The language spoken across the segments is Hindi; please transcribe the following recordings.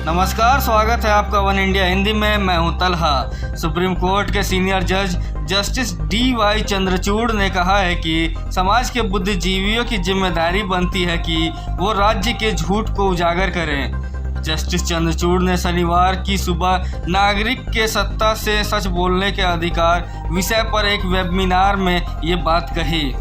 नमस्कार, स्वागत है आपका वन इंडिया हिंदी में। मैं हूं तलहा। सुप्रीम कोर्ट के सीनियर जज जस्टिस डी.वाई. चंद्रचूड़ ने कहा है कि समाज के बुद्धिजीवियों की जिम्मेदारी बनती है कि वो राज्य के झूठ को उजागर करें। जस्टिस चंद्रचूड़ ने शनिवार की सुबह नागरिक के सत्ता से सच बोलने के अधिकार विषय पर एक वेबिनार में ये बात कही।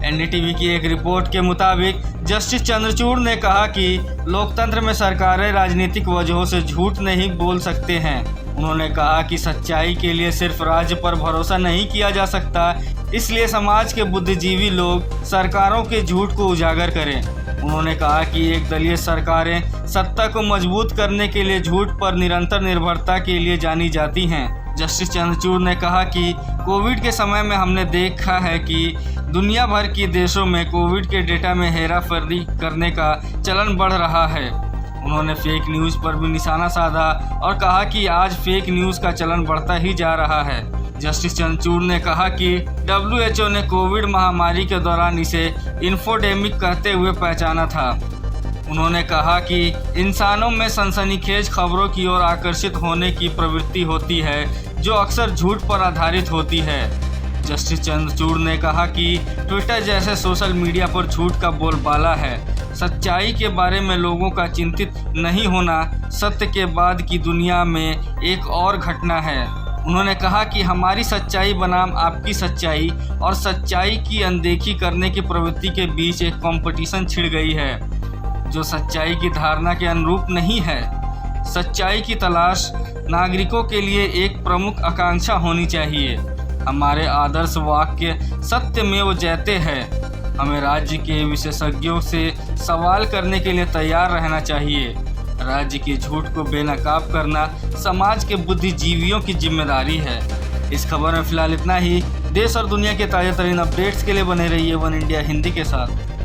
एनडीटीवी की एक रिपोर्ट के मुताबिक जस्टिस चंद्रचूड़ ने कहा कि लोकतंत्र में सरकारें राजनीतिक वजहों से झूठ नहीं बोल सकते हैं। उन्होंने कहा कि सच्चाई के लिए सिर्फ राज्य पर भरोसा नहीं किया जा सकता, इसलिए समाज के बुद्धिजीवी लोग सरकारों के झूठ को उजागर करें। उन्होंने कहा कि एक दलीय सरकारें सत्ता को मजबूत करने के लिए झूठ पर निरंतर निर्भरता के लिए जानी जाती हैं। जस्टिस चंद्रचूड़ ने कहा कि कोविड के समय में हमने देखा है कि दुनिया भर के देशों में कोविड के डेटा में हेराफेरी करने का चलन बढ़ रहा है। उन्होंने फेक न्यूज़ पर भी निशाना साधा और कहा कि आज फेक न्यूज़ का चलन बढ़ता ही जा रहा है। जस्टिस चंद्रचूड़ ने कहा कि WHO ने कोविड महामारी के दौरान इसे इन्फोडेमिक कहते हुए पहचाना था। उन्होंने कहा कि इंसानों में सनसनीखेज खबरों की ओर आकर्षित होने की प्रवृत्ति होती है, जो अक्सर झूठ पर आधारित होती है। जस्टिस चंद्रचूड़ ने कहा कि ट्विटर जैसे सोशल मीडिया पर झूठ का बोलबाला है। सच्चाई के बारे में लोगों का चिंतित नहीं होना सत्य के बाद की दुनिया में एक और घटना है। उन्होंने कहा कि हमारी सच्चाई बनाम आपकी सच्चाई और सच्चाई की अनदेखी करने की प्रवृत्ति के बीच एक कंपटीशन छिड़ गई है, जो सच्चाई की धारणा के अनुरूप नहीं है। सच्चाई की तलाश नागरिकों के लिए एक प्रमुख आकांक्षा होनी चाहिए। हमारे आदर्श वाक्य सत्यमेव जयते हैं। हमें राज्य के विशेषज्ञों से सवाल करने के लिए तैयार रहना चाहिए। राज्य के झूठ को बेनकाब करना समाज के बुद्धिजीवियों की जिम्मेदारी है। इस खबर में फिलहाल इतना ही। देश और दुनिया के ताज़ा तरीन अपडेट्स के लिए बने रहिए वन इंडिया हिंदी के साथ।